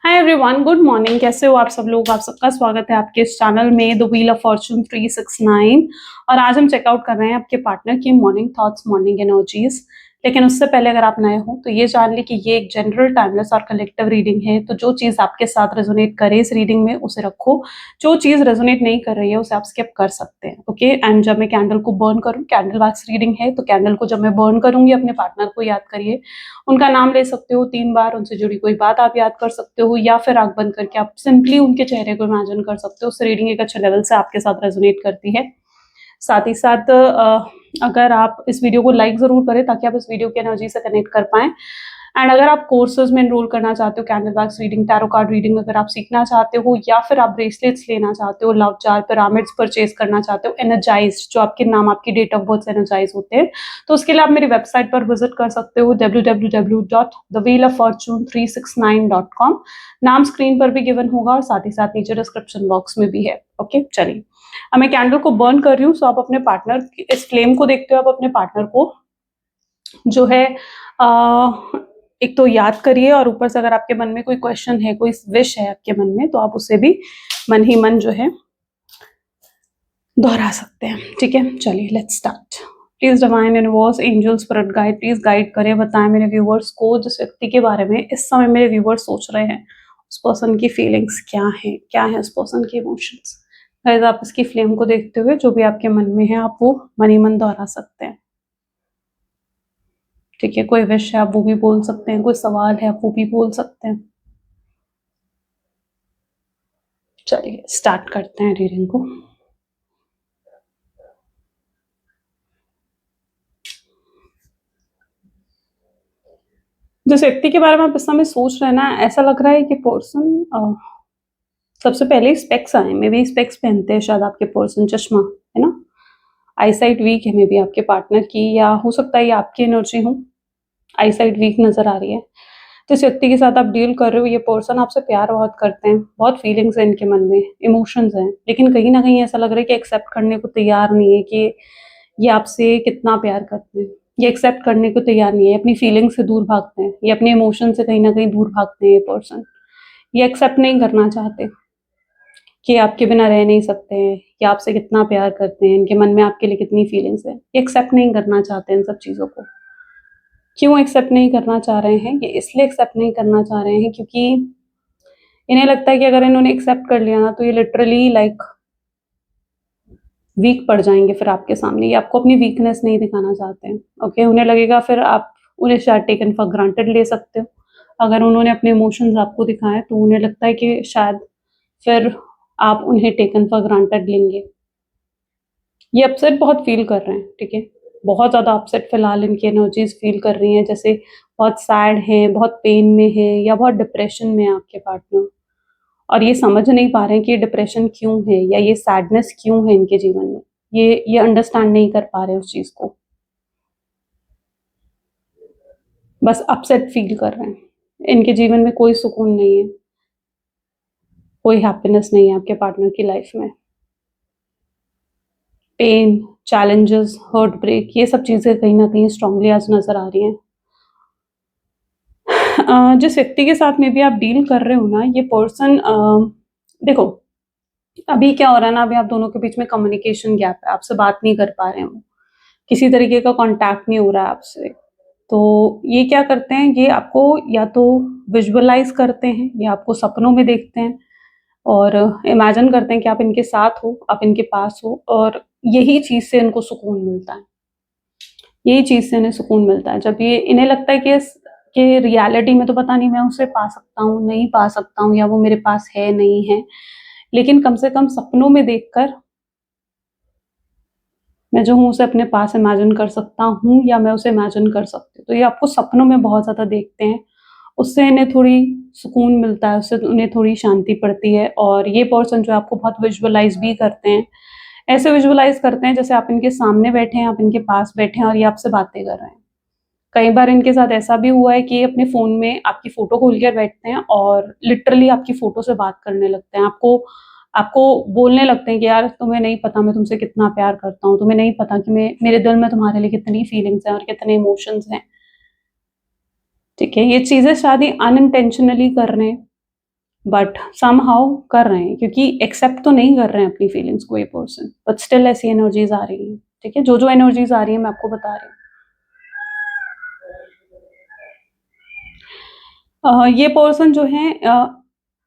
Hi everyone, good morning. कैसे हो आप सब लोग? आप सबका स्वागत है आपके इस चैनल में द व्हील ऑफ फॉर्चून 369। और आज हम चेकआउट कर रहे हैं आपके पार्टनर की मॉर्निंग थॉट्स, मॉर्निंग एनर्जीज। लेकिन उससे पहले अगर आप नए हो तो ये जान ली कि ये एक जनरल, टाइमलेस और कलेक्टिव रीडिंग है। तो जो चीज आपके साथ रेजोनेट करे इस रीडिंग में उसे रखो, जो चीज रेजोनेट नहीं कर रही है उसे आप स्किप कर सकते हैं। ओके। एंड जब मैं कैंडल को बर्न करूँ, कैंडल वैक्स रीडिंग है, तो कैंडल को जब मैं बर्न करूंगी अपने पार्टनर को याद करिए, उनका नाम ले सकते हो 3 बार, उनसे जुड़ी कोई बात आप याद कर सकते हो, या फिर आंख बंद करके आप सिंपली उनके चेहरे को इमेजिन कर सकते हो। उससे रीडिंग एक अच्छे लेवल से आपके साथ रेजोनेट करती है। साथ ही साथ अगर आप इस वीडियो को लाइक जरूर करें ताकि आप इस वीडियो की एनर्जी से कनेक्ट कर पाएं। एंड अगर आप कोर्सेज में एनरोल करना चाहते हो, candle wax reading, tarot card reading अगर आप सीखना चाहते हो, या फिर आप ब्रेसलेट्स लेना चाहते हो, लव चार पिरामिड्स परचेज करना चाहते हो, एनर्जाइज जो आपके नाम, आपकी डेट ऑफ बर्थ से एनर्जाइज होते हैं, तो उसके लिए आप मेरी वेबसाइट पर विजिट कर सकते हो www.thewheeloffortune369.com। नाम स्क्रीन पर भी गिवन होगा और साथ ही साथ नीचे डिस्क्रिप्शन बॉक्स में भी है। ओके, चलिए अब मैं कैंडल को बर्न कर रही हूँ। सो आप अपने पार्टनर, इस फ्लेम को देखते हो, आप अपने पार्टनर को जो है एक तो याद करिए, और ऊपर से अगर आपके मन में कोई क्वेश्चन है, कोई विश है आपके मन में, तो आप उसे भी मन ही मन जो है दोहरा सकते हैं। ठीक है, चलिए let's start. Please divine universe, angel, spirit guide, please guide करें, बताएं मेरे व्यूवर्स को जिस व्यक्ति के बारे में इस समय मेरे व्यूवर्स सोच रहे हैं, उस पर्सन की फीलिंग्स क्या है उस पर्सन के इमोशंस। गाइस, आप इसकी फ्लेम को देखते हुए जो भी आपके मन में है आप वो मन ही मन दोहरा सकते हैं। ठीक है, कोई विश है आप वो भी बोल सकते हैं, कोई सवाल है आप वो भी बोल सकते हैं। चलिए स्टार्ट करते हैं रीडिंग को। जिस व्यक्ति के बारे में आप इस समय सोच रहे हैं ना, ऐसा लग रहा है कि पर्सन सबसे पहले स्पेक्स आए, मे बी स्पेक्स पहनते हैं शायद आपके पर्सन, चश्मा है ना, आई साइट वीक है मे बी आपके पार्टनर की, या हो सकता है ये आपकी एनर्जी हो। आई साइट वीक नजर आ रही है। तो इस व्यक्ति के साथ आप डील कर रहे हो, ये पर्सन आपसे प्यार बहुत करते हैं, बहुत फीलिंग्स है इनके मन में, इमोशंस हैं, लेकिन कहीं ना कहीं ऐसा लग रहा है कि एक्सेप्ट करने को तैयार नहीं है कि ये आपसे कितना प्यार करते हैं। ये एक्सेप्ट करने को तैयार नहीं है, अपनी फीलिंग से दूर भागते हैं, ये अपने इमोशन से कहीं ना कहीं दूर भागते हैं। ये पर्सन ये एक्सेप्ट नहीं करना चाहते कि आपके बिना रह नहीं सकते हैं, या आपसे कितना प्यार करते हैं, इनके मन में आपके लिए कितनी फीलिंग्स है। ये एक्सेप्ट नहीं करना चाहते इन सब चीज़ों को। क्यों एक्सेप्ट नहीं करना चाह रहे हैं? ये इसलिए एक्सेप्ट नहीं करना चाह रहे हैं क्योंकि इन्हें लगता है कि अगर इन्होंने एक्सेप्ट कर लिया ना तो ये लिटरली लाइक वीक पड़ जाएंगे फिर आपके सामने। ये आपको अपनी वीकनेस नहीं दिखाना चाहते हैं। ओके, उन्हें लगेगा फिर आप उन्हें शायद टेकन फॉर ग्रांटेड ले सकते हो। अगर उन्होंने अपने इमोशंस आपको दिखाए तो उन्हें लगता है कि शायद फिर आप उन्हें टेकन फॉर ग्रांटेड लेंगे। ये अपसेट बहुत फील कर रहे हैं। ठीक है, बहुत ज़्यादा अपसेट फिलहाल इनकी एनर्जीज फील कर रही हैं, जैसे बहुत सैड हैं, बहुत पेन में है, या बहुत डिप्रेशन में है आपके पार्टनर। और ये समझ नहीं पा रहे हैं कि ये डिप्रेशन क्यों है या ये सैडनेस क्यों है इनके जीवन में। ये अंडरस्टैंड नहीं कर पा रहे उस चीज़ को, बस अपसेट फील कर रहे हैं। इनके जीवन में कोई सुकून नहीं है, कोई हैप्पीनेस नहीं है आपके पार्टनर की लाइफ में। पेन, चैलेंजेस, हर्ट ब्रेक, ये सब चीज़ें कहीं ना कहीं स्ट्रांगली आज नज़र आ रही हैं। जिस व्यक्ति के साथ में भी आप डील कर रहे हो ना, ये पर्सन देखो अभी क्या हो रहा है ना, अभी आप दोनों के बीच में कम्युनिकेशन गैप है, आपसे बात नहीं कर पा रहे हैं वो, किसी तरीके का कांटेक्ट नहीं हो रहा है आपसे। तो ये क्या करते हैं, ये आपको या तो विजुअलाइज करते हैं या आपको सपनों में देखते हैं और इमेजिन करते हैं कि आप इनके साथ हो, आप इनके पास हो, और यही चीज़ से इनको सुकून मिलता है। यही चीज़ से इन्हें सुकून मिलता है जब ये इन्हें लगता है कि रियलिटी में तो पता नहीं मैं उसे पा सकता हूँ, नहीं पा सकता हूँ, या वो मेरे पास है, नहीं है, लेकिन कम से कम सपनों में देखकर मैं जो हूँ उसे अपने पास इमेजिन कर सकता हूँ, या मैं उसे इमेजिन कर सकती हूँ। तो ये आपको सपनों में बहुत ज़्यादा देखते हैं, उससे इन्हें थोड़ी सुकून मिलता है, उससे उन्हें थोड़ी शांति पड़ती है। और ये पर्सन जो है आपको बहुत विजुअलाइज भी करते हैं, ऐसे विजुअलाइज करते हैं जैसे आप इनके सामने बैठे हैं, आप इनके पास बैठे हैं और ये आपसे बातें कर रहे हैं। कई बार इनके साथ ऐसा भी हुआ है कि ये अपने फ़ोन में आपकी फ़ोटो खोल कर बैठते हैं और लिटरली आपकी फ़ोटो से बात करने लगते हैं। आपको आपको बोलने लगते हैं कि यार तुम्हें नहीं पता मैं तुमसे कितना प्यार करता हूँ, तुम्हें नहीं पता कि मेरे दिल में तुम्हारे लिए कितनी फीलिंग्स हैं और कितने इमोशंस हैं। ठीक है, ये चीज़ें शायद ही अनइंटेंशनली कर रहे हैं, बट समहाउ कर रहे हैं, क्योंकि एक्सेप्ट तो नहीं कर रहे हैं अपनी फीलिंग्स को ये पर्सन, बट स्टिल ऐसी एनर्जीज आ रही हैं। ठीक है, जो जो एनर्जीज आ रही है मैं आपको बता रही हूँ। ये पर्सन जो है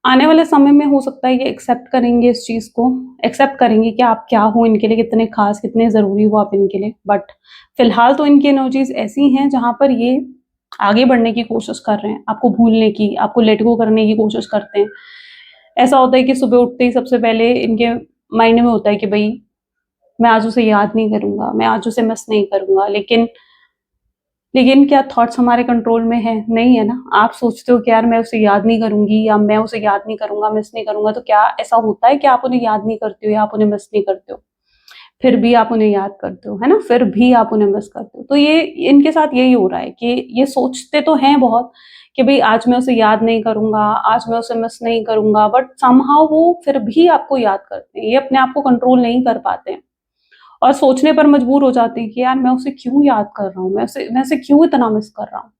आने वाले समय में हो सकता है ये एक्सेप्ट करेंगे इस चीज़ को, एक्सेप्ट करेंगे कि आप क्या हो इनके लिए, कितने खास, कितने ज़रूरी हो आप इनके लिए। बट फिलहाल तो इनकी एनर्जीज ऐसी हैं जहाँ पर ये आगे बढ़ने की कोशिश कर रहे हैं, आपको भूलने की, आपको लेट गो करने की कोशिश करते हैं। ऐसा होता है कि सुबह उठते ही सबसे पहले इनके माइंड में होता है कि भाई मैं आज उसे याद नहीं करूँगा, मैं आज उसे मिस नहीं करूँगा, लेकिन क्या थॉट्स हमारे कंट्रोल में है? नहीं है ना। आप सोचते हो कि यार मैं उसे याद नहीं करूँगी, या मैं उसे याद नहीं करूँगा, मिस नहीं करूँगा, तो क्या ऐसा होता है कि आप उन्हें याद नहीं करते हो या आप उन्हें मिस नहीं करते हो? फिर भी आप उन्हें याद करते हो, है ना? फिर भी आप उन्हें मिस करते हो। तो ये इनके साथ यही हो रहा है कि ये सोचते तो हैं बहुत कि भई आज मैं उसे याद नहीं करूँगा, आज मैं उसे मिस नहीं करूँगा, बट समहाउ वो फिर भी आपको याद करते हैं। ये अपने आप को कंट्रोल नहीं कर पाते हैं और सोचने पर मजबूर हो जाते हैं कि यार मैं उसे क्यों याद कर रहा हूँ? मैं उसे क्यों इतना मिस कर रहा हूँ?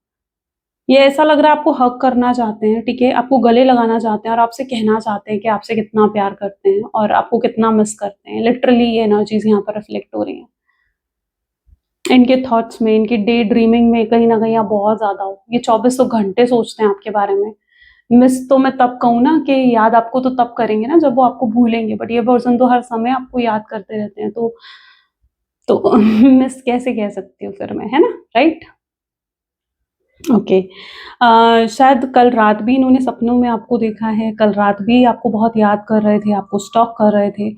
ये ऐसा लग रहा है आपको हग करना चाहते हैं, ठीक है? आपको गले लगाना चाहते हैं और आपसे कहना चाहते हैं कि आपसे कितना प्यार करते हैं और आपको कितना मिस करते हैं। लिटरली ये एनर्जीज़ यहाँ पर रिफ्लेक्ट हो रही हैं। इनके थॉट्स में, इनकी डे ड्रीमिंग में कहीं न कहीं आप बहुत ज़्यादा हो। ये चौबीसों घंटे सोचते हैं आपके बारे में। मिस तो मैं तब कहूँ ना कि याद आपको तो तब करेंगे ना जब वो आपको भूलेंगे, बट ये पर्सन तो हर समय आपको याद करते रहते हैं, तो मिस कैसे कह सकती हूँ फिर मैं, है ना? राइट? ओके। शायद कल रात भी इन्होंने सपनों में आपको देखा है, कल रात भी आपको बहुत याद कर रहे थे, आपको स्टॉक कर रहे थे।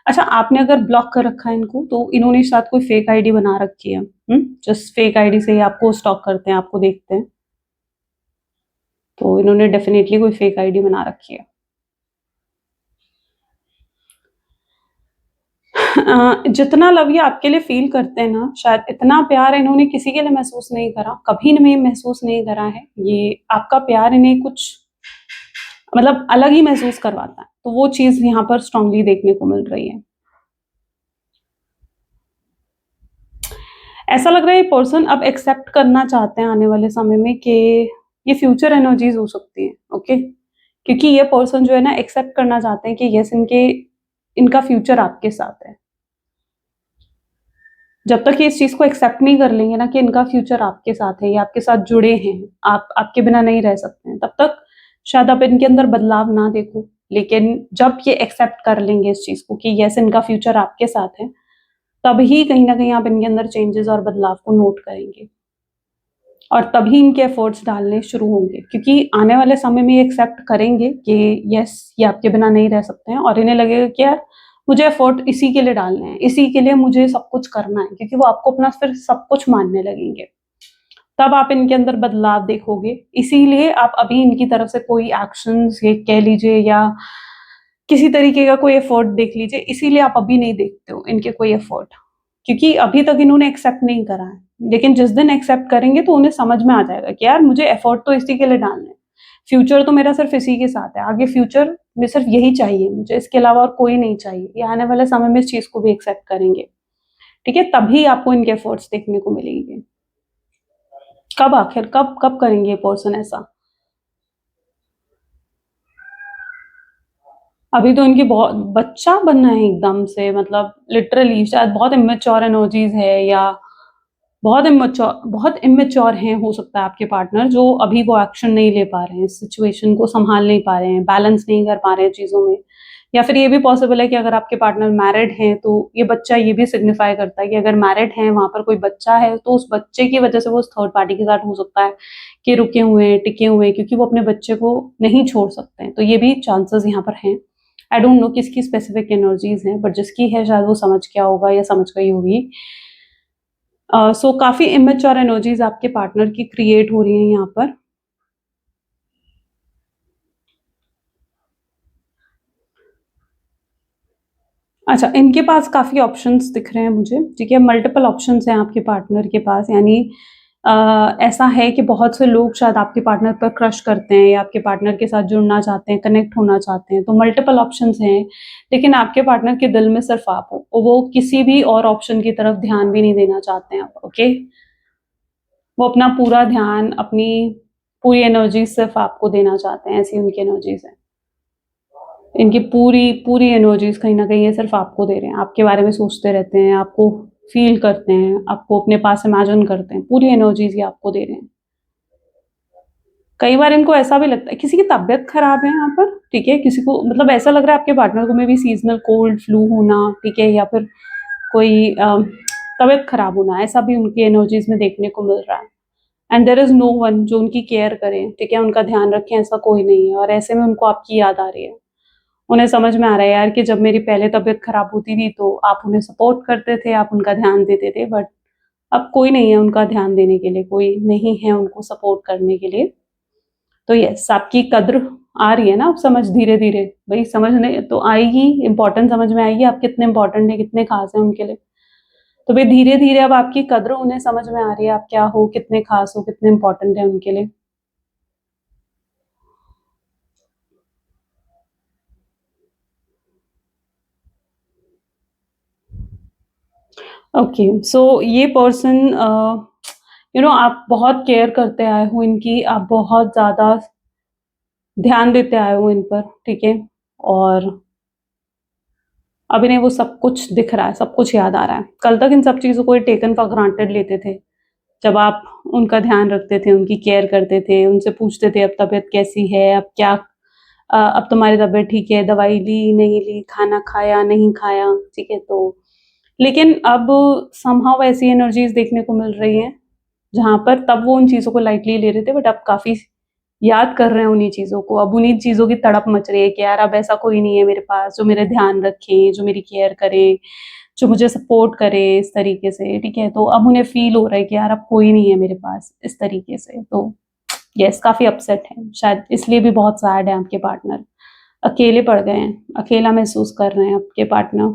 अच्छा, आपने अगर ब्लॉक कर रखा है इनको, तो इन्होंने शायद कोई फेक आईडी बना रखी है। जस्ट फेक आईडी से ही आपको स्टॉक करते हैं, आपको देखते हैं। तो इन्होंने डेफ़िनेटली कोई फेक आईडी बना रखी है। जितना लव ये आपके लिए फ़ील करते हैं ना, शायद इतना प्यार इन्होंने किसी के लिए महसूस नहीं करा, कभी नहीं महसूस नहीं करा है। ये आपका प्यार इन्हें कुछ मतलब अलग ही महसूस करवाता है। तो वो चीज़ यहाँ पर स्ट्रॉन्गली देखने को मिल रही है। ऐसा लग रहा है ये पर्सन अब एक्सेप्ट करना चाहते हैं आने वाले समय में कि ये फ्यूचर एनर्जीज़ हो सकती हैं, ओके? क्योंकि ये पर्सन जो है ना एक्सेप्ट करना चाहते हैं कि येस इनका फ्यूचर आपके साथ है। जब तक ये इस चीज़ को एक्सेप्ट नहीं कर लेंगे ना कि इनका फ्यूचर आपके साथ है, ये आपके साथ जुड़े हैं, आप आपके बिना नहीं रह सकते हैं, तब तक शायद आप इनके अंदर बदलाव ना देखो। लेकिन जब ये एक्सेप्ट कर लेंगे इस चीज़ को कि येस इनका फ्यूचर आपके साथ है, तभी कहीं न कहीं आप इनके अंदर चेंजेज़ और बदलाव को नोट करेंगे। और तभी इनके एफर्ट्स डालने शुरू होंगे, क्योंकि आने वाले समय में ये एक्सेप्ट करेंगे कि यस ये आपके बिना नहीं रह सकते हैं और इन्हें लगेगा कि यार मुझे एफर्ट इसी के लिए डालने हैं, इसी के लिए मुझे सब कुछ करना है, क्योंकि वो आपको अपना फिर सब कुछ मानने लगेंगे। तब आप इनके अंदर बदलाव देखोगे, इसीलिए आप अभी इनकी तरफ से कोई एक्शंस ये कह लीजिए या किसी तरीके का कोई एफर्ट देख लीजिए, इसीलिए आप अभी नहीं देखते हो इनके कोई एफर्ट, क्योंकि अभी तक इन्होंने एक्सेप्ट नहीं करा है। लेकिन जिस दिन एक्सेप्ट करेंगे तो उन्हें समझ में आ जाएगा कि यार मुझे एफर्ट तो इसी के लिए डालने हैं। फ्यूचर तो मेरा सिर्फ इसी के साथ है, आगे फ्यूचर में सिर्फ यही चाहिए मुझे, इसके अलावा और कोई नहीं चाहिए। ये आने वाले समय में इस चीज़ को भी एक्सेप्ट करेंगे, ठीक है? तभी आपको इनके एफर्ट्स देखने को मिलेंगे। कब आखिर कब कब करेंगे ये पर्सन ऐसा? अभी तो इनकी बहुत बच्चा बनना है एकदम से, मतलब लिटरली शायद बहुत इमैच्योर एनर्जीज़ है या बहुत इम्मैच्योर हैं हो सकता है आपके पार्टनर, जो अभी वो एक्शन नहीं ले पा रहे हैं, सिचुएशन को सँभाल नहीं पा रहे हैं, बैलेंस नहीं कर पा रहे हैं चीज़ों में। या फिर ये भी पॉसिबल है कि अगर आपके पार्टनर मैरिड हैं, तो ये बच्चा ये भी सिग्निफ़ाई करता है कि अगर मैरिड हैं, वहाँ पर कोई बच्चा है, तो उस बच्चे की वज़ह से वो उस थर्ड पार्टी के साथ हो सकता है कि रुके हुए हैं, टिके हुए हैं, क्योंकि वो अपने बच्चे को नहीं छोड़ सकते हैं। तो ये भी चांसेस यहाँ पर हैं। आई डोंट नो किसकी स्पेसिफिक एनर्जीज़ हैं, बट जिसकी है शायद वो समझ गया होगा या समझ गई होगी। सो काफ़ी इमैच्योर एनर्जीज़ आपके पार्टनर की क्रिएट हो रही हैं यहाँ पर। अच्छा, इनके पास काफ़ी ऑप्शंस दिख रहे हैं मुझे, ठीक है? मल्टीपल ऑप्शंस हैं आपके पार्टनर के पास, यानी ऐसा है कि बहुत से लोग शायद आपके पार्टनर पर क्रश करते हैं या आपके पार्टनर के साथ जुड़ना चाहते हैं, कनेक्ट होना चाहते हैं, तो मल्टीपल ऑप्शंस हैं। लेकिन आपके पार्टनर के दिल में सिर्फ़ आप हो, और वो किसी भी और ऑप्शन की तरफ ध्यान भी नहीं देना चाहते हैं अब, ओके? वो अपना पूरा ध्यान, अपनी पूरी एनर्जी सिर्फ़ आपको देना चाहते हैं, ऐसी उनकी एनर्जीज़ हैं। इनकी पूरी पूरी एनर्जीज कहीं ना कहीं ये सिर्फ आपको दे रहे हैं, आपके बारे में सोचते रहते हैं, आपको फील करते हैं, आपको अपने पास इमेजिन करते हैं, पूरी एनर्जीज ये आपको दे रहे हैं। कई बार इनको ऐसा भी लगता है किसी की तबीयत खराब है यहाँ पर, ठीक है, किसी को मतलब ऐसा लग रहा है आपके पार्टनर को में भी सीजनल कोल्ड फ्लू होना, ठीक है, या फिर कोई तबीयत खराब होना, ऐसा भी उनकी एनर्जीज में देखने को मिल रहा है। And there is no one जो उनकी केयर करे, ठीक है, उनका ध्यान रखे, ऐसा कोई नहीं है। और ऐसे में उनको आपकी याद आ रही है। उन्हें समझ में आ रहा है यार कि जब मेरी पहले तबीयत खराब होती थी तो आप उन्हें सपोर्ट करते थे, आप उनका ध्यान देते थे, बट अब कोई नहीं है उनका ध्यान देने के लिए, कोई नहीं है उनको सपोर्ट करने के लिए। तो यस, आपकी कद्र आ रही है ना, आप समझ धीरे धीरे, भाई समझने तो आएगी, इंपॉर्टेंट समझ में आएगी आप कितने इंपॉर्टेंट है, कितने खास है उनके लिए। तो भाई धीरे धीरे अब आपकी कद्र उन्हें समझ में आ रही है, आप क्या हो, कितने खास हो, कितने इंपॉर्टेंट है उनके लिए। ओके, सो ये पर्सन आप बहुत केयर करते आए हो इनकी, आप बहुत ज्यादा ध्यान देते आए हो इन पर, ठीक है, और अब इन्हें वो सब कुछ दिख रहा है, सब कुछ याद आ रहा है। कल तक इन सब चीज़ों को टेकन फॉर ग्रांटेड लेते थे, जब आप उनका ध्यान रखते थे, उनकी केयर करते थे, उनसे पूछते थे अब तबीयत कैसी है, अब क्या अब तुम्हारी तबीयत ठीक है, दवाई ली, नहीं ली, खाना खाया, नहीं खाया, ठीक है, तो लेकिन अब समहाउ ऐसी एनर्जीज़ देखने को मिल रही हैं, जहाँ पर तब वो उन चीज़ों को लाइटली ले रहे थे, बट अब काफ़ी याद कर रहे हैं उन्हीं चीज़ों को। अब उन्हीं चीज़ों की तड़प मच रही है कि यार अब ऐसा कोई नहीं है मेरे पास जो मेरे ध्यान रखे, जो मेरी केयर करे, जो मुझे सपोर्ट करे इस तरीके से, ठीक है? तो अब उन्हें फ़ील हो रहा है कि यार अब कोई नहीं है मेरे पास इस तरीके से। तो येस, काफ़ी अपसेट हैं, शायद इसलिए भी बहुत सैड है आपके पार्टनर। अकेले पड़ गए हैं, अकेला महसूस कर रहे हैं आपके पार्टनर।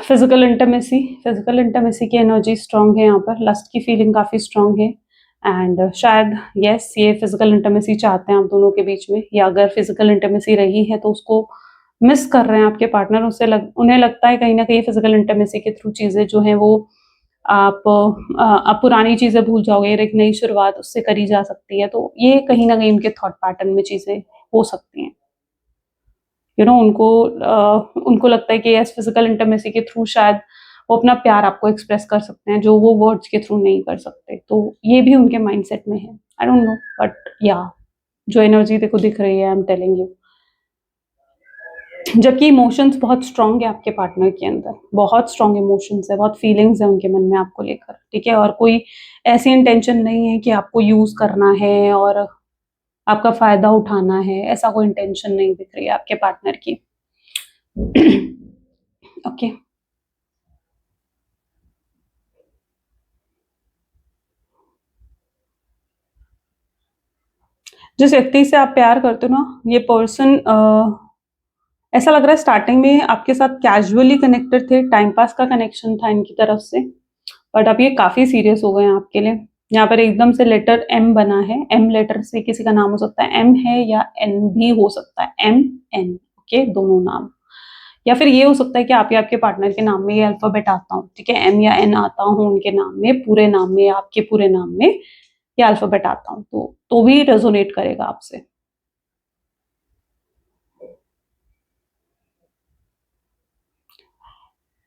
फिजिकल इंटीमेसी की एनर्जी स्ट्रांग है यहाँ पर, लस्ट की फीलिंग काफ़ी स्ट्रांग है। एंड शायद यस, ये फिजिकल इंटीमेसी चाहते हैं आप दोनों के बीच में, या अगर फिजिकल इंटीमेसी रही है तो उसको मिस कर रहे हैं आपके पार्टनर। उन्हें लगता है कहीं ना कहीं फिजिकल इंटीमेसी के थ्रू चीज़ें जो हैं वो आप पुरानी चीज़ें भूल जाओगे, एक नई शुरुआत उससे करी जा सकती है। तो ये कहीं ना कहीं उनके थॉट पैटर्न में चीज़ें हो सकती हैं। उनको लगता है कि यस, फिजिकल इंटीमेसी के थ्रू शायद वो अपना प्यार आपको एक्सप्रेस कर सकते हैं, जो वो वर्ड्स के थ्रू नहीं कर सकते। तो ये भी उनके माइंडसेट में है, आई डोंट नो, बट या जो एनर्जी देखो दिख रही है, आई एम टेलिंग यू। जबकि इमोशंस बहुत स्ट्रांग है आपके पार्टनर के अंदर, बहुत स्ट्रांग इमोशंस है, बहुत फीलिंग्स है उनके मन में आपको लेकर, ठीक है, और कोई ऐसी इंटेंशन नहीं है कि आपको यूज करना है और आपका फायदा उठाना है, ऐसा कोई इंटेंशन नहीं दिख रही है आपके पार्टनर की। ओके, जिस व्यक्ति से आप प्यार करते हो ना, ये पर्सन ऐसा लग रहा है स्टार्टिंग में आपके साथ कैजुअली कनेक्टेड थे, टाइम पास का कनेक्शन था इनकी तरफ से, बट अब ये काफी सीरियस हो गए हैं आपके लिए। यहाँ पर एकदम से लेटर एम बना है, एम लेटर से किसी का नाम हो सकता है, एम है या एन भी हो सकता है, एम एन, ओके, दोनों नाम। या फिर ये हो सकता है कि आप या आपके पार्टनर के नाम में ये अल्फाबेट आता हो, ठीक है, एम या एन आता हो उनके नाम में, पूरे नाम में, आपके पूरे नाम में ये अल्फाबेट आता हो, तो भी रेजोनेट करेगा आपसे।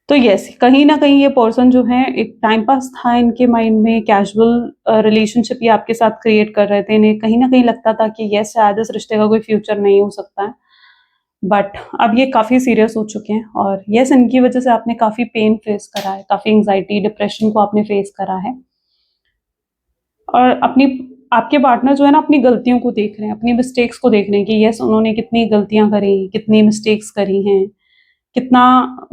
तो यस, कहीं न कहीं ये पर्सन जो है एक टाइम पास था इनके माइंड में, कैजुअल रिलेशनशिप ये आपके साथ क्रिएट कर रहे थे। इन्हें कहीं न कहीं लगता था कि यस, शायद इस रिश्ते का कोई फ्यूचर नहीं हो सकता है। बट अब ये काफ़ी सीरियस हो चुके हैं, और यस, इनकी वजह से आपने काफ़ी पेन फेस करा है, काफ़ी एंग्ज़ायटी, डिप्रेशन को आपने फेस करा है। और अपनी आपके पार्टनर जो है ना अपनी गलतियों को देख रहे हैं, अपनी मिस्टेक्स को देख रहे हैं कि यस, उन्होंने कितनी गलतियाँ करी, कितनी मिस्टेक्स करी हैं, कितना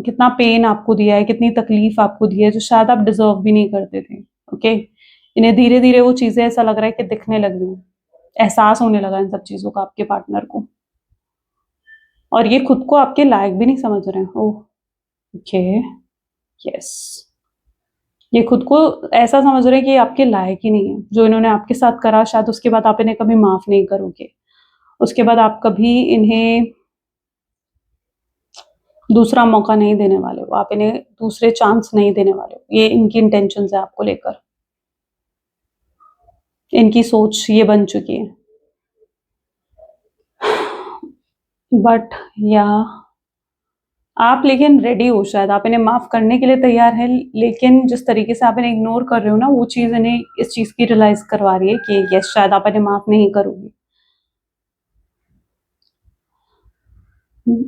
कितना पेन आपको दिया है, कितनी तकलीफ आपको दी है, जो शायद आप डिजर्व भी नहीं करते थे। ओके, इन्हें धीरे धीरे वो चीजें ऐसा लग रहा है कि दिखने लग गई, एहसास होने लगा इन सब चीजों का आपके पार्टनर को, और ये खुद को आपके लायक भी नहीं समझ रहे हैं। ओह, ओके, यस, ये खुद को ऐसा समझ रहे हैं कि ये आपके लायक ही नहीं है, जो इन्होंने आपके साथ करा, शायद उसके बाद आप इन्हें कभी माफ नहीं करोगे, उसके बाद आप कभी इन्हें दूसरा मौका नहीं देने वाले हो, आप इन्हें दूसरे चांस नहीं देने वाले हो। ये इनकी इंटेंशंस है आपको लेकर, इनकी सोच ये बन चुकी है। बट या आप लेकिन रेडी हो, शायद आप इन्हें माफ करने के लिए तैयार हैं, लेकिन जिस तरीके से आप इन्हें इग्नोर कर रहे हो ना, वो चीज इन्हें इस चीज की रियलाइज करवा रही है कि यस, शायद आप इन्हें माफ नहीं करोगे।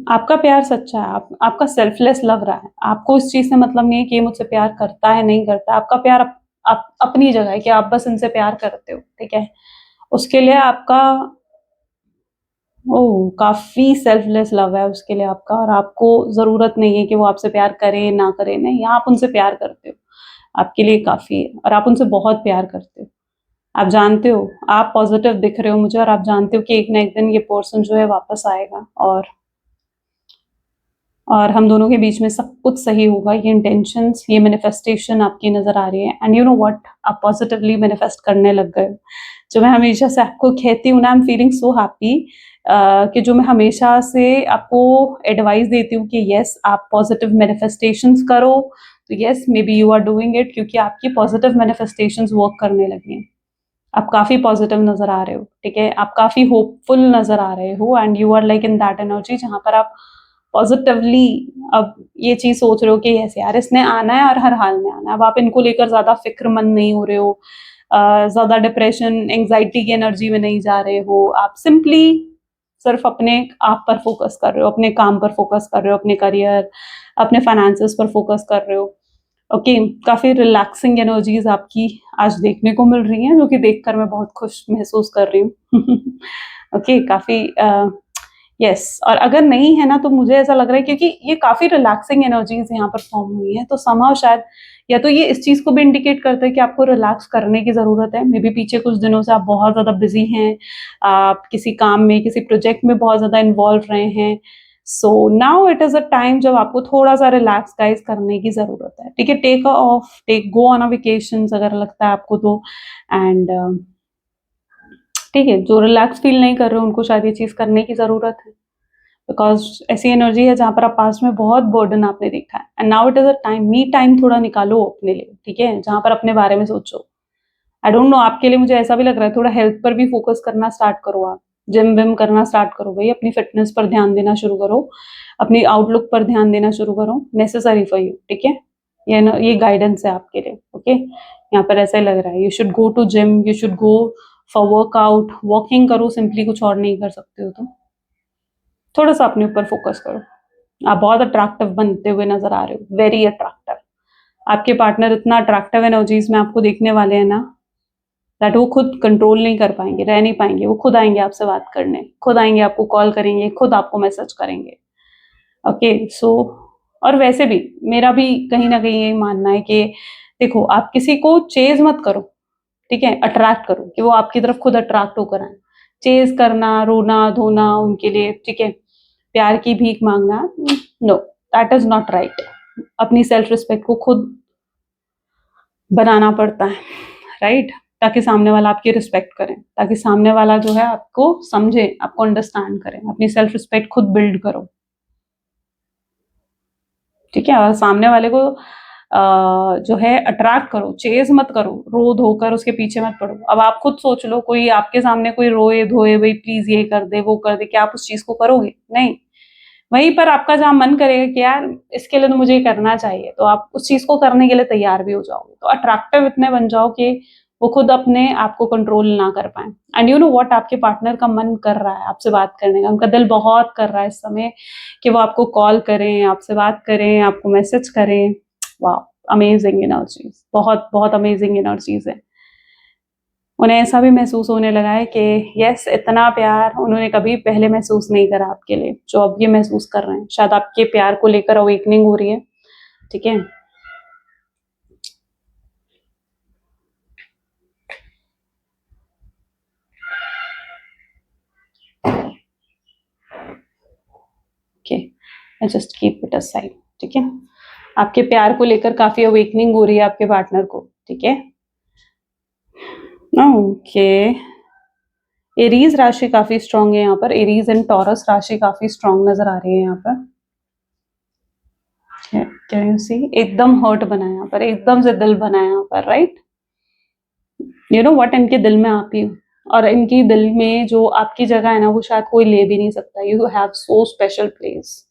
आपका प्यार सच्चा है, आपका सेल्फलेस लव रहा है, आपको इस चीज से मतलब नहीं है कि ये मुझसे प्यार करता है नहीं करता। आपका प्यार आप अपनी जगह है कि आप बस इनसे प्यार करते हो, ठीक है। उसके लिए आपका ओह! काफ़ी सेल्फलेस लव है उसके लिए आपका, और आपको ज़रूरत नहीं है कि वो आपसे प्यार करे, ना करे, नहीं, आप उनसे प्यार करते हो। आपके लिए काफ़ी है और आप उनसे बहुत प्यार करते हो। आप जानते हो, आप पॉज़िटिव दिख रहे हो मुझे, और आप जानते हो कि एक ना एक दिन ये पर्सन जो है वापस आएगा, और हम दोनों के बीच में सब कुछ सही होगा। ये इंटेंशंस, ये मैनिफेस्टेशन आपकी नज़र आ रही है, एंड यू नो व्हाट, आप पॉज़िटिवली मैनिफेस्ट करने लग गए हो। जो मैं हमेशा से आपको कहती हूँ ना, I am feeling so happy कि जो मैं हमेशा से आपको एडवाइस देती हूँ कि यस, आप पॉज़िटिव मैनिफेस्टेशंस करो, तो yes, maybe you are doing it, क्योंकि आपकी पॉज़िटिव मैनिफेस्टेशंस वर्क करने लगी हैं। आप काफ़ी पॉज़िटिव नज़र आ रहे हो, ठीक है? आप काफ़ी होपफुल नज़र आ रहे हो, and you are like in that energy जहाँ पर आप पॉज़िटिवली अब ये चीज़ सोच रहे हो कि यस यार, इसने आना है और हर हाल में आना है। अब आप इनको लेकर ज़्यादा फ़िक्रमंद नहीं हो रहे हो, ज़्यादा डिप्रेशन, एंग्ज़ायटी की एनर्जी में नहीं जा रहे हो। आप सिंपली सिर्फ़ अपने आप पर फ़ोकस कर रहे हो, अपने काम पर फ़ोकस कर रहे हो, अपने करियर, अपने फ़ाइनेंसेस पर फ़ोकस कर रहे हो। ओके, काफ़ी रिलैक्सिंग एनर्जीज़ आपकी आज देखने को मिल रही हैं, जो कि देखकर मैं बहुत खुश महसूस कर रही हूँ। ओके, काफ़ी यस, और अगर नहीं है ना, तो मुझे ऐसा लग रहा है, क्योंकि ये काफ़ी रिलैक्सिंग एनर्जीज़ यहाँ पर फ़ॉर्म हुई हैं, तो समहाउ शायद या तो ये इस चीज़ को भी इंडिकेट करता है कि आपको रिलैक्स करने की ज़रूरत है। मे बी पीछे कुछ दिनों से आप बहुत ज़्यादा बिज़ी हैं, आप किसी काम में, किसी प्रोजेक्ट में बहुत ज़्यादा इन्वॉल्व रहे हैं। So now it is a time जब आपको थोड़ा-सा रिलैक्स गाइज़ करने की ज़रूरत है, ठीक है? Take a off, take go on a vacations अगर लगता है आपको तो, एंड ठीक है, जो रिलैक्स फ़ील नहीं कर रहे हो, उनको शायद ये चीज़ करने की ज़रूरत है। बिकॉज़ ऐसी एनर्जी है जहाँ पर आप पास्ट में बहुत बर्डन आपने देखा है, and now it is a time, me time थोड़ा निकालो अपने लिए, ठीक है? जहाँ पर अपने बारे में सोचो। आई डोंट नो, आपके लिए मुझे ऐसा भी लग रहा है, थोड़ा हेल्थ पर भी फ़ोकस करना स्टार्ट करो आप। जिम-विम करना स्टार्ट करो भई, अपनी फ़िटनेस पर ध्यान देना शुरू करो, अपनी आउटलुक पर ध्यान देना शुरू करो, नेसेसरी फॉर यू, ठीक है? ये गाइडेंस है आपके लिए, ओके? यहाँ पर ऐसा ही लग रहा है, you should go to gym, you should go for workout, walking करो सिंपली, कुछ और नहीं कर सकते हो तो। थोड़ा-सा अपने ऊपर फ़ोकस करो। आप बहुत अट्रैक्टिव बनते हुए नज़र आ रहे हो, वेरी अट्रैक्टिव। आपके पार्टनर इतना अट्रैक्टिव एनर्जीज़ में आपको देखने वाले हैं ना, दैट वो खुद कंट्रोल नहीं कर पाएँगे, रह नहीं पाएँगे, वो खुद आएँगे आपसे बात करने, खुद आएँगे आपको कॉल करेंगे, खुद आपको मैसेज करेंगे। ओके, सो और वैसे भी मेरा भी कहीं न कहीं यही मानना है कि देखो, आप किसी को चेज़ मत करो, ठीक है? अट्रैक्ट करो कि वो आपकी तरफ खुद अट्रैक्ट होकर आएँ। चेज़ करना, रोना-धोना उनके लिए, ठीक है? प्यार की भीख माँगना, no, that is not right. अपनी सेल्फ रिस्पेक्ट को खुद बनाना पड़ता है, राइट? ताकि सामने वाला आपकी रिस्पेक्ट करे, ताकि सामने वाला जो है आपको समझे, आपको अंडरस्टैंड करे। अपनी सेल्फ रिस्पेक्ट खुद बिल्ड करो, ठीक है? और सामने वाले को जो है अट्रैक्ट करो, चेज़ मत करो, रो-धो कर उसके पीछे मत पड़ो। अब आप खुद सोच लो, कोई आपके सामने कोई रोए-धोए, भई प्लीज़ ये कर दे, वो कर दे, क्या आप उस चीज़ को करोगे? नहीं। वहीं पर आपका जहाँ मन करेगा कि यार इसके लिए तो मुझे ये करना चाहिए, तो आप उस चीज़ को करने के लिए तैयार भी हो जाओगे। तो अट्रैक्टिव इतने बन जाओ कि वो खुद अपने आप को कंट्रोल ना कर पाएँ। एंड यू नो व्हाट, आपके पार्टनर का मन कर रहा है आपसे बात करने का, उनका दिल बहुत कर रहा है इस समय कि वो आपको कॉल करें, आपसे बात करें, आपको मैसेज करें। वॉव! अमेज़िंग एनर्जीज़, बहुत, बहुत अमेज़िंग एनर्जीज़ है। उन्हें ऐसा भी महसूस होने लगा है कि यस, इतना प्यार उन्होंने कभी पहले महसूस नहीं करा आपके लिए, जो अब ये महसूस कर रहे हैं। शायद आपके प्यार को लेकर अवेकनिंग हो रही है, ठीक है? Okay, I just keep it aside, ठीक है? आपके प्यार को लेकर काफ़ी अवेकनिंग हो रही है आपके पार्टनर को, ठीक है? ओके, एरीज़ राशि काफ़ी स्ट्रॉन्ग है यहाँ पर, एरीज़ एंड टॉरस राशि काफ़ी स्ट्रॉन्ग नज़र आ रही है यहाँ पर। Can you see? एकदम हर्ट बना है यहाँ पर, एकदम से दिल बना है यहाँ पर, राइट? यू नो व्हाट, इनके दिल में आप ही हो, और इनकी दिल में जो आपकी जगह है ना वो शायद कोई ले भी नहीं सकता। You have so special place.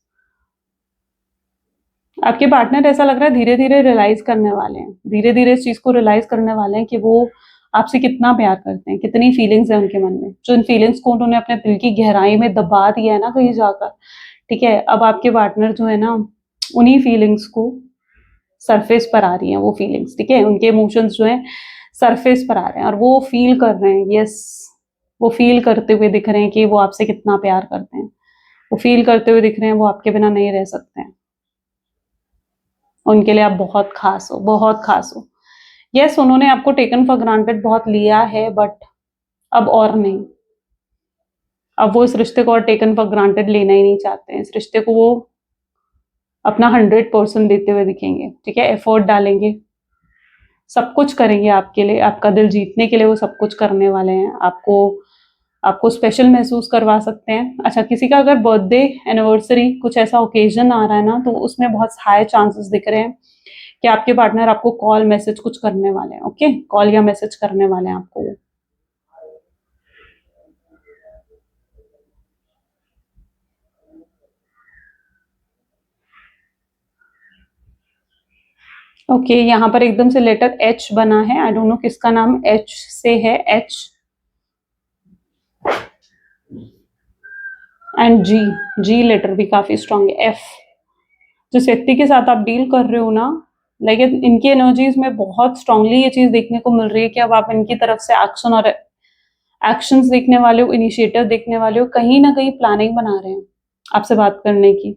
आपके पार्टनर ऐसा लग रहा है धीरे धीरे रियलाइज करने वाले हैं, धीरे धीरे इस चीज को रियलाइज करने वाले हैं कि वो आपसे कितना प्यार करते हैं, कितनी फीलिंग्स है उनके मन में, जो इन फीलिंग्स को उन्होंने अपने दिल की गहराई में दबा दिया है ना कहीं जाकर। ठीक है, अब आपके पार्टनर जो है ना उन्हीं फीलिंग्स को सरफेस पर आ रही हैं वो फीलिंग्स। ठीक है, उनके इमोशंस जो हैं सरफेस पर आ रहे हैं और वो फील कर रहे हैं। यस, वो फील करते हुए दिख रहे हैं कि वो आपसे कितना प्यार करते हैं। वो फील करते हुए दिख रहे हैं वो आपके बिना नहीं रह सकते हैं। उनके लिए आप बहुत खास हो, बहुत खास हो। यस, उन्होंने आपको टेकन फॉर ग्रांटेड बहुत लिया है, बट अब और नहीं। अब वो इस रिश्ते को और टेकन फॉर ग्रांटेड लेना ही नहीं चाहते हैं। इस रिश्ते को वो अपना 100% देते हुए दिखेंगे। ठीक है, एफर्ट डालेंगे, सब कुछ करेंगे आपके लिए, आपका दिल जीतने के लिए वो सब कुछ करने वाले हैं। आपको आपको स्पेशल महसूस करवा सकते हैं। अच्छा, किसी का अगर बर्थडे, एनिवर्सरी, कुछ ऐसा ओकेजन आ रहा है ना, तो उसमें बहुत हाई चांसेस दिख रहे हैं कि आपके पार्टनर आपको कॉल, मैसेज कुछ करने वाले हैं। ओके, कॉल या मैसेज करने वाले हैं आपको। ओके, यहाँ पर एकदम से लेटर एच बना है। आई डोंट नो किसका नाम एच से है। H and G, G letter भी काफी स्ट्रांग है। एफ, जिस व्यक्ति के साथ आप डील कर रहे हो ना, लेकिन इनकी एनर्जीज में बहुत स्ट्रांगली ये चीज देखने को मिल रही है कि अब आप इनकी तरफ से एक्शन और एक्शंस देखने वाले हो, इनिशिएटिव देखने वाले हो, कहीं ना कहीं प्लानिंग बना रहे हैं आपसे बात करने की।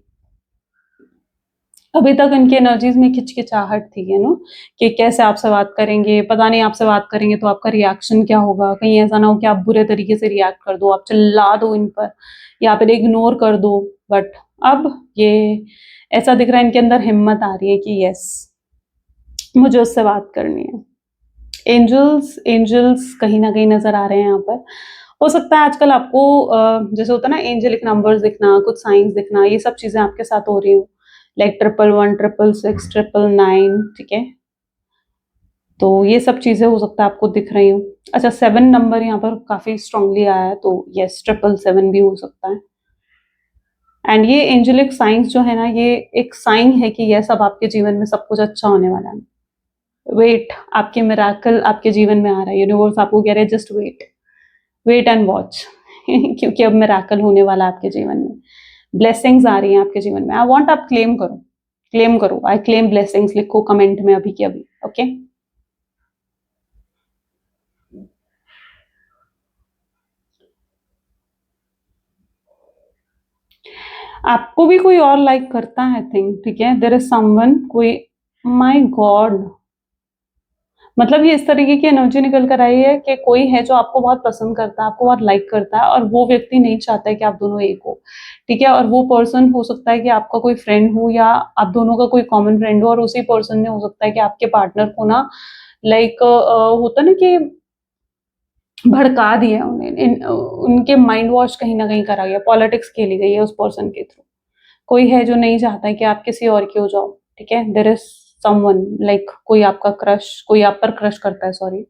अभी तक इनकी एनर्जीज में खिचकिचाहट थी, है ना, कि कैसे आपसे बात करेंगे, पता नहीं आपसे बात करेंगे तो आपका रिएक्शन क्या होगा, कहीं ऐसा ना हो कि आप बुरे तरीके से रिएक्ट कर दो, आप चिल्ला दो इन पर या फिर इग्नोर कर दो। बट अब ये ऐसा दिख रहा है इनके अंदर हिम्मत आ रही है कि यस, मुझे उससे बात करनी है। एंजल्स, एंजल्स कहीं ना कहीं नजर आ रहे हैं यहाँ पर। हो सकता है आजकल आपको जैसे होता है ना एंजेलिक नंबर्स दिखना, कुछ साइंस दिखना, ये सब चीजें आपके साथ हो रही हो, लाइक 111, 666, 999। ठीक है, तो ये सब चीजें हो सकता है आपको दिख रही हो। अच्छा, 7 नंबर यहाँ पर काफी स्ट्रांगली आया है, तो यस 777 भी हो सकता है। एंड ये एंजेलिक साइंस जो है ना, ये एक साइन है कि यस अब आपके जीवन में सब कुछ अच्छा होने वाला है। वेट, आपके मिराकल आपके जीवन में आ रहा है। यूनिवर्स आपको कह रहे हैं just wait, wait and watch क्योंकि अब मिराकल होने वाला है आपके जीवन में। ब्लेसिंग्स आ रही हैं आपके जीवन में। आई वांट आप क्लेम करो, क्लेम करो। आई क्लेम ब्लेसिंग्स लिखो कमेंट में अभी के अभी। ओके, आपको भी कोई और लाइक करता है, थिंक। ठीक है, देयर इज समवन, कोई, माय गॉड, मतलब ये इस तरीके की एनर्जी निकल कर आई है कि कोई है जो आपको बहुत पसंद करता है, आपको बहुत लाइक करता है, और वो व्यक्ति नहीं चाहता है कि आप दोनों एक हो। ठीक है, और वो पर्सन हो सकता है कि आपका कोई फ्रेंड हो या आप दोनों का कोई कॉमन फ्रेंड हो, और उसी पर्सन ने हो सकता है कि आपके पार्टनर को ना लाइक होता ना कि भड़का दिया उन्हें, उनके माइंड वॉश कहीं ना कहीं करा गया, पॉलिटिक्स खेली गई है उस पर्सन के थ्रू। कोई है जो नहीं चाहता है कि आप किसी और के हो जाओ। ठीक है, देयर इज समवन, लाइक कोई आपका क्रश, कोई आप पर क्रश करता है, सॉरी।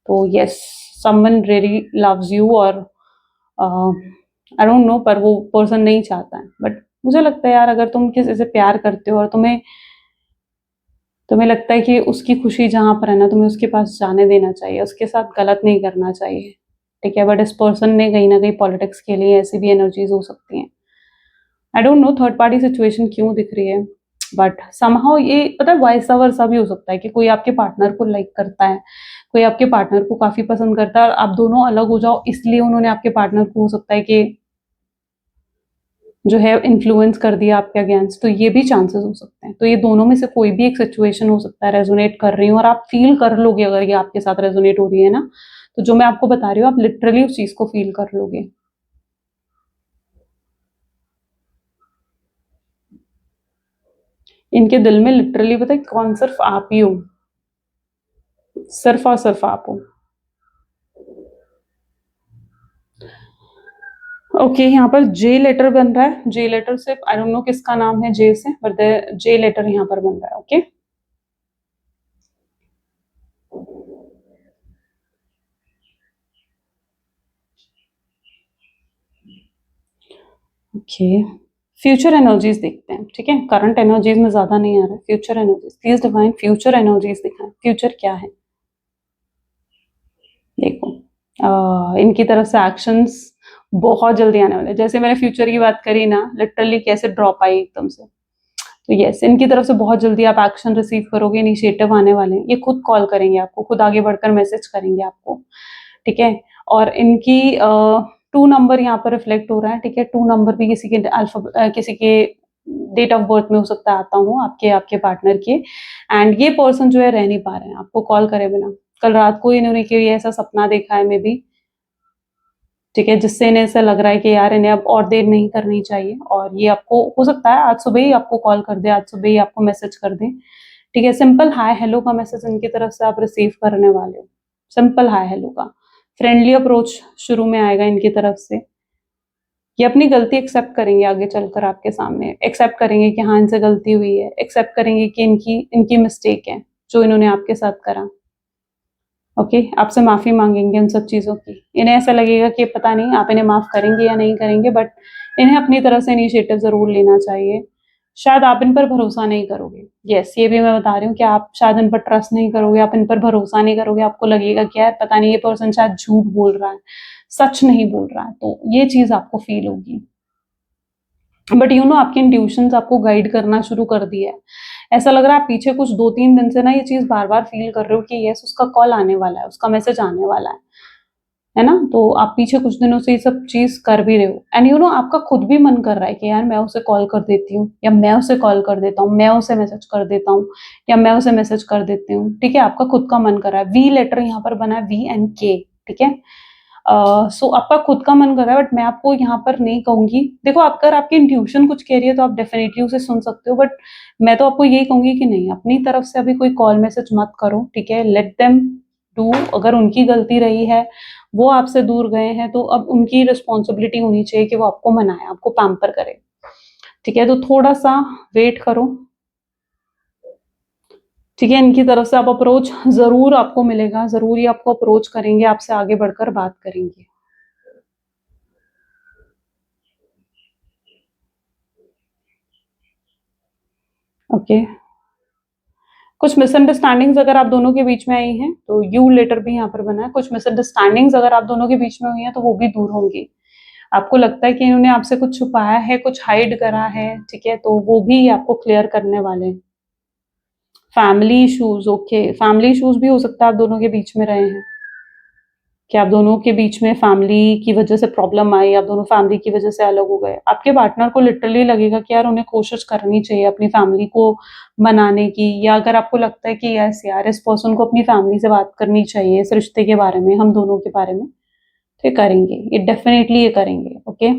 तो yes, someone really loves you, और आई डोंट नो, पर वो पर्सन नहीं चाहता है। बट मुझे लगता है यार, अगर तुम किसी से प्यार करते हो और तुम्हें तुम्हें लगता है कि उसकी खुशी जहां पर है ना, तुम्हें उसके पास जाने देना चाहिए, उसके साथ गलत नहीं करना चाहिए। ठीक है, बट इस पर्सन ने कहीं ना कहीं पॉलिटिक्स के लिए, ऐसी भी एनर्जीज हो सकती हैं। I don't know third party situation क्यों दिख रही है, बट समहाउ ये पता है वाइस वर्सा भी हो सकता है कि कोई आपके पार्टनर को लाइक करता है, कोई आपके पार्टनर को काफी पसंद करता है, और आप दोनों अलग हो जाओ इसलिए उन्होंने आपके पार्टनर को हो सकता है कि जो है इन्फ्लुएंस कर दिया आपके अगेंस्ट। तो ये भी चांसेस हो सकते हैं। तो ये दोनों में से कोई भी एक सिचुएशन हो सकता है रेजोनेट कर रही हूँ, और आप फील कर लोगे अगर ये आपके साथ रेजोनेट हो रही है ना, तो जो मैं आपको बता रही हूँ आप लिटरली उस चीज को फील कर लोगे। इनके दिल में लिटरली पता है कौन, सिर्फ आप ही हो, सिर्फ और सिर्फ आप हो। ओके, यहाँ पर जे लेटर बन रहा है। जे लेटर से आई डोंट नो किसका नाम है जे से, बट जे लेटर यहाँ पर बन रहा है। ओके, ओके, फ्यूचर एनर्जीज देखते हैं, ठीक है। करंट एनर्जीज में ज्यादा नहीं आ रहा है, future energies please divine, future energies दिखाएं, फ्यूचर क्या है। देखो इनकी तरफ से एक्शंस बहुत जल्दी आने वाले, जैसे मैंने फ्यूचर की बात करी ना, लिटरली कैसे ड्रॉप आई एकदम से। तो यस, इनकी तरफ से बहुत जल्दी आप एक्शन रिसीव करोगे, इनिशिएटिव आने वाले हैं, ये खुद कॉल करेंगे आपको, खुद आगे बढ़कर मैसेज करेंगे आपको, ठीक है। और इनकी 2 नंबर यहाँ पर रिफ्लेक्ट हो रहा है, ठीक है। 2 नंबर भी किसी के किसी के डेट ऑफ बर्थ में हो सकता है आता हूँ, आपके आपके पार्टनर के। एंड ये पर्सन जो है रह नहीं पा रहे हैं आपको कॉल करे बिना। कल रात को इन्होंने कोई ऐसा सपना देखा है मे बी, ठीक है, जिससे इन्हें ऐसा लग रहा है कि यार इन्हें अब और देर नहीं करनी चाहिए, और ये आपको हो सकता है आज सुबह ही आपको कॉल कर दे, आज सुबह ही आपको मैसेज कर दे, ठीक है। सिंपल हाय हेलो का मैसेज इनकी तरफ से आप रिसीव करने वाले हो, सिंपल हाय हेलो का। फ्रेंडली अप्रोच शुरू में आएगा इनकी तरफ से, ये अपनी गलती एक्सेप्ट करेंगे आगे चलकर आपके सामने, एक्सेप्ट करेंगे कि हाँ इनसे गलती हुई है, एक्सेप्ट करेंगे कि इनकी इनकी मिस्टेक है जो इन्होंने आपके साथ करा। ओके, आपसे माफी मांगेंगे उन सब चीजों की। इन्हें ऐसा लगेगा कि पता नहीं आप इन्हें माफ करेंगे या नहीं करेंगे, बट इन्हें अपनी तरफ से इनिशिएटिव जरूर लेना चाहिए। शायद आप इन पर भरोसा नहीं करोगे, यस ये भी मैं बता रही हूँ कि आप शायद इन पर ट्रस्ट नहीं करोगे, आप इन पर भरोसा नहीं करोगे, आपको लगेगा कि यार पता नहीं ये पर्सन शायद झूठ बोल रहा है, सच नहीं बोल रहा है, तो ये चीज आपको फील होगी। बट यू नो आपकी इंट्यूशंस आपको गाइड करना शुरू कर दिया है, ऐसा लग रहा है आप पीछे कुछ 2-3 दिन से ना ये चीज बार बार फील कर रहे हो कि यस उसका कॉल आने वाला है, उसका मैसेज आने वाला है ना। तो आप पीछे कुछ दिनों से ये सब चीज कर भी रहे हो, एंड यू नो आपका खुद भी मन कर रहा है कि यार मैं उसे कॉल कर देती हूँ, या मैं उसे कॉल कर देता हूँ, मैं उसे मैसेज कर देता हूँ, या मैं उसे मैसेज कर देती हूँ, ठीक है। आपका खुद का मन कर रहा है, वी लेटर यहाँ पर बना है, वी एंड के, ठीक है। सो आपका खुद का मन कर रहा है, बट मैं आपको यहाँ पर नहीं कहूंगी। देखो अगर आपकी इंट्यूशन कुछ कह रही है तो आप डेफिनेटली उसे सुन सकते हो, बट मैं तो आपको यही कहूंगी कि नहीं, अपनी तरफ से अभी कोई कॉल मैसेज मत करो, ठीक है। लेट देम डू, अगर उनकी गलती रही है, वो आपसे दूर गए हैं, तो अब उनकी रिस्पॉन्सिबिलिटी होनी चाहिए कि वो आपको मनाए, आपको पैम्पर करे, ठीक है। तो थोड़ा सा वेट करो, ठीक है। इनकी तरफ से आप अप्रोच जरूर आपको मिलेगा, जरूर ही आपको अप्रोच करेंगे, आपसे आगे बढ़कर बात करेंगे। ओके, कुछ मिसअंडरस्टैंडिंग्स अगर आप दोनों के बीच में आई हैं तो यू लेटर भी यहाँ पर बना है, कुछ मिसअंडरस्टैंडिंग्स अगर आप दोनों के बीच में हुई हैं तो वो भी दूर होंगी। आपको लगता है कि इन्होंने आपसे कुछ छुपाया है, कुछ हाइड करा है, ठीक है, तो वो भी आपको क्लियर करने वाले हैं। Family issues, okay, family issues भी हो सकता है आप दोनों के बीच में रहे हैं, कि आप दोनों के बीच में फैमिली की वजह से प्रॉब्लम आई, आप दोनों फैमिली की वजह से अलग हो गए। आपके पार्टनर को लिटरली लगेगा कि यार उन्हें कोशिश करनी चाहिए अपनी फैमिली को मनाने की, या अगर आपको लगता है कि यस यार इस पर्सन को अपनी फैमिली से बात करनी चाहिए इस रिश्ते के बारे में, हम दोनों के बारे में, तो ये करेंगे, ये डेफिनेटली ये करेंगे। ओके,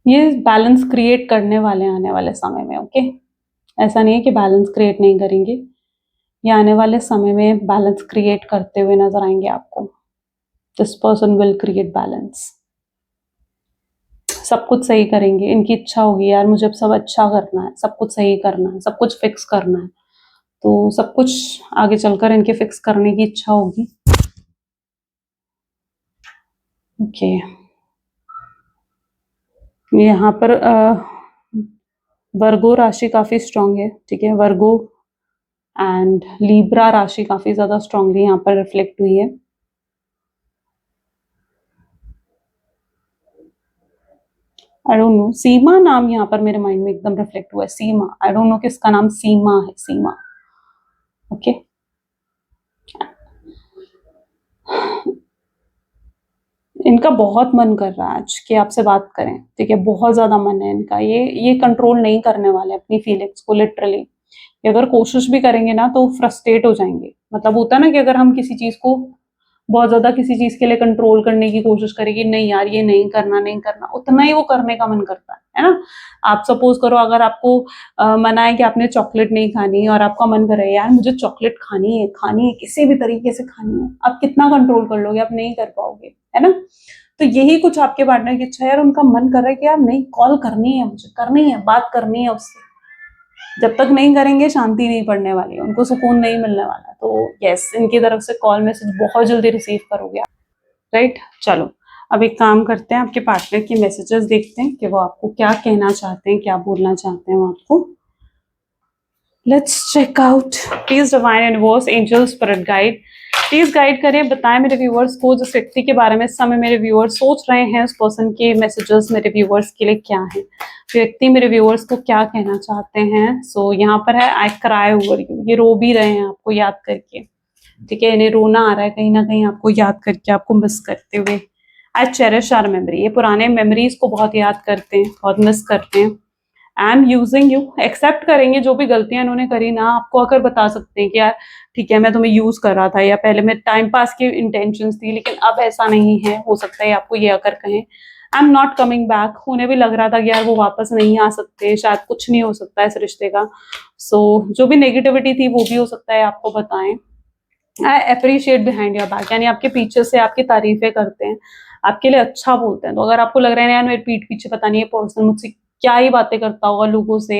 ये बैलेंस क्रिएट करने वाले हैं आने वाले समय में। ओके, ऐसा नहीं है कि बैलेंस क्रिएट नहीं करेंगे, ये आने वाले समय में बैलेंस क्रिएट करते हुए नजर आएंगे आपको। This person will create balance, सब कुछ सही करेंगे। इनकी इच्छा होगी यार मुझे अब सब अच्छा करना है, सब कुछ सही करना है, सब कुछ फिक्स करना है, तो सब कुछ आगे चलकर इनके फिक्स करने की इच्छा होगी। ओके, यहाँ पर वर्गो राशि काफी स्ट्रांग है, ठीक है। वर्गो एंड लीब्रा राशि काफी ज्यादा स्ट्रांगली यहाँ पर रिफ्लेक्ट हुई है। आई डोंट नो, सीमा नाम यहाँ पर मेरे माइंड में एकदम रिफ्लेक्ट हुआ है, सीमा। आई डोंट नो किसका नाम सीमा है, सीमा। ओके, इनका बहुत मन कर रहा है आज कि आपसे बात करें, ठीक है, बहुत ज्यादा मन है इनका, ये कंट्रोल नहीं करने वाले अपनी फीलिंग्स को लिटरली। ये अगर कोशिश भी करेंगे ना तो फ्रस्ट्रेट हो जाएंगे, मतलब होता है ना कि अगर हम किसी चीज को बहुत ज्यादा किसी चीज के लिए कंट्रोल करने की कोशिश करेगी, नहीं यार ये नहीं करना नहीं करना, उतना ही वो करने का मन करता है ना। आप सपोज करो अगर आपको मना है कि आपने चॉकलेट नहीं खानी, और आपका मन कर रहा है यार मुझे चॉकलेट खानी है किसी भी तरीके से खानी है, आप कितना कंट्रोल कर लोगे, आप नहीं कर पाओगे, है ना। तो यही कुछ आपके पार्टनर की इच्छा है, यार उनका मन कर रहा है कि यार नहीं कॉल करनी है, मुझे करनी है, बात करनी है उससे। जब तक नहीं करेंगे शांति नहीं पड़ने वाली है, उनको सुकून नहीं मिलने वाला। तो यस, इनकी तरफ से कॉल मैसेज बहुत जल्दी रिसीव करोगे आप, राइट। चलो अब एक काम करते हैं, आपके पार्टनर के मैसेजेस देखते हैं कि वो आपको क्या कहना चाहते हैं, क्या बोलना चाहते हैं वो आपको। Let's check out. Please divine universe, angel, spirit guide, please guide करें, बताएं मेरे व्यूअर्स को जिस व्यक्ति के बारे में इस समय मेरे व्यूअर्स सोच रहे हैं, उस पर्सन के मैसेजेस मेरे व्यूअर्स के लिए क्या है, व्यक्ति मेरे व्यूअर्स को क्या कहना चाहते हैं। सो यहाँ पर है आई क्राई ओवर यू, ये रो भी रहे हैं आपको याद करके, ठीक है, इन्हें रोना आ रहा है कहीं ना कहीं आपको याद करके, आपको मिस करते हुए। आई चेरिश आवर मेमोरी, ये पुराने मेमोरीज को बहुत याद करते हैं, बहुत मिस करते हैं। I am using you, accept करेंगे जो भी गलतियां इन्होंने करी ना, आपको आकर बता सकते हैं कि यार ठीक है मैं तुम्हें यूज कर रहा था, या पहले मैं टाइम पास की इंटेंशंस थी लेकिन अब ऐसा नहीं है, हो सकता है आपको ये आकर कहें I am not coming back. उन्हें भी लग रहा था कि यार वो वापस नहीं आ सकते, शायद कुछ नहीं हो सकता इस रिश्ते का। सो जो भी नेगेटिविटी थी वो भी हो सकता है आपको बताएं। I appreciate behind your back, यानी आपके पीछे से आपकी तारीफें करते हैं, आपके लिए अच्छा बोलते हैं। तो अगर आपको लग रहा है यार मेरे पीठ पीछे पता नहीं है पर्सन मुझसे क्या ही बातें करता होगा लोगों से,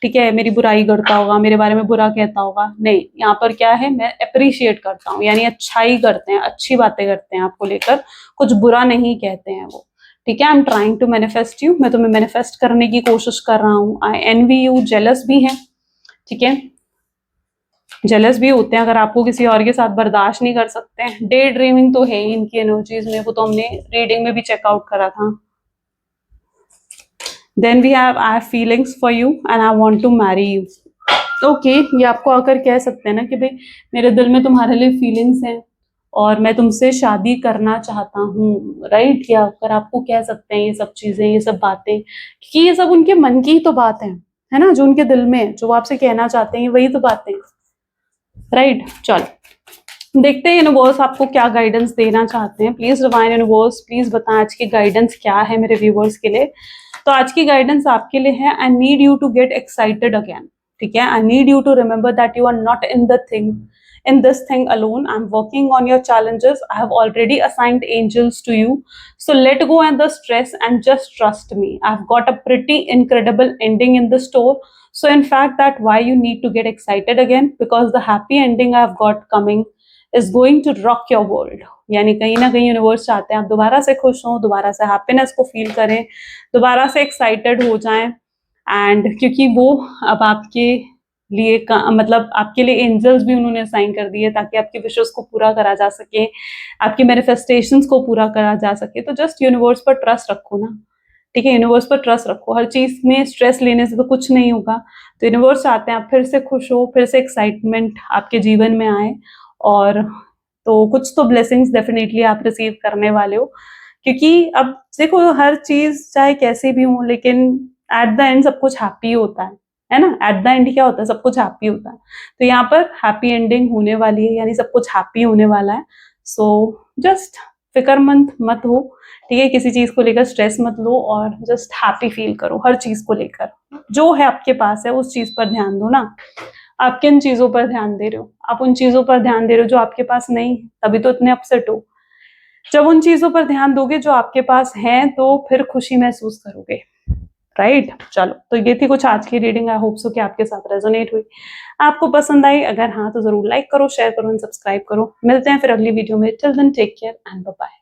ठीक है, मेरी बुराई करता होगा, मेरे बारे में बुरा कहता होगा, नहीं, यहाँ पर क्या है, मैं अप्रिशिएट करता हूँ, यानी अच्छाई करते हैं, अच्छी बातें करते हैं आपको लेकर, कुछ बुरा नहीं कहते हैं वो, ठीक है। I am trying to manifest you, मैं तुम्हें मैनिफेस्ट करने की कोशिश कर रहा हूँ। आई एनवी यू, जेलस भी है, ठीक है, जेलस भी होते हैं अगर आपको किसी और के साथ बर्दाश्त नहीं कर सकते हैं। डे ड्रीमिंग तो है ही इनकी एनर्जीज में, वो तो हमने रीडिंग में भी चेकआउट करा था। Then we have I have feelings for you and I want to marry you. Okay, ये आपको आकर कह सकते हैं ना कि भाई मेरे दिल में तुम्हारे लिए फीलिंग्स हैं और मैं तुमसे शादी करना चाहता हूँ, राइट। या अगर आपको कह सकते हैं ये सब चीजें, ये सब बातें, कि ये सब उनके मन की ही तो बात है ना, जो उनके दिल में, जो वो आपसे कहना चाहते हैं वही तो बातें, राइट। चलो देखते हैं यूनिवर्स आपको क्या गाइडेंस देना चाहते हैं। प्लीज डिवाइन यूनिवर्स, प्लीज बताएं आज की गाइडेंस क्या है मेरे व्यूवर्स के लिए। तो आज की गाइडेंस आपके लिए है, I need you to get excited again, ठीक है। I need you to remember that you are not in the thing, in this thing alone. I'm working on your challenges. I have already assigned angels to you, so let go and the stress and just trust me. I've got a pretty incredible ending in the store. So in fact that why you need to get excited again, because the happy ending I've got coming is going to rock your world. यानी कहीं ना कहीं universe चाहते हैं आप दोबारा से खुश हों, दोबारा से हैप्पीनेस को फील करें, दोबारा से एक्साइटेड हो जाएं। एंड क्योंकि वो अब आपके लिए मतलब आपके लिए एंजल्स भी उन्होंने असाइन कर दिए ताकि आपकी विशेस को पूरा करा जा सके, आपकी मैनिफेस्टेशंस को पूरा करा जा सके। तो जस्ट यूनिवर्स पर ट्रस्ट रखो ना, ठीक है, यूनिवर्स पर ट्रस्ट रखो, हर चीज में स्ट्रेस लेने से तो कुछ नहीं होगा। तो यूनिवर्स चाहते हैं आप फिर से खुश हो, फिर से एक्साइटमेंट आपके जीवन में आए, और तो कुछ तो ब्लेसिंग्स डेफिनेटली आप रिसीव करने वाले हो। क्योंकि अब देखो हर चीज चाहे कैसी भी हो, लेकिन एट द एंड सब कुछ हैप्पी होता है ना। एट द एंड क्या होता है, सब कुछ हैप्पी होता है। तो यहाँ पर हैप्पी एंडिंग होने वाली है, यानी सब कुछ हैप्पी होने वाला है। सो जस्ट फिक्रमंद मत हो, ठीक है, किसी चीज को लेकर स्ट्रेस मत लो, और जस्ट हैप्पी फील करो हर चीज को लेकर। जो है आपके पास है उस चीज पर ध्यान दो ना। आप किन चीजों पर ध्यान दे रहे हो, आप उन चीजों पर ध्यान दे रहे हो जो आपके पास नहीं, तभी तो इतने अपसेट हो। जब उन चीजों पर ध्यान दोगे जो आपके पास हैं, तो फिर खुशी महसूस करोगे, राइट। चलो, तो ये थी कुछ आज की रीडिंग। आई होप सो कि आपके साथ रेजोनेट हुई, आपको पसंद आई। अगर हाँ तो जरूर लाइक करो, शेयर करो एंड सब्सक्राइब करो। मिलते हैं फिर अगली वीडियो में। Till then take care and bye bye.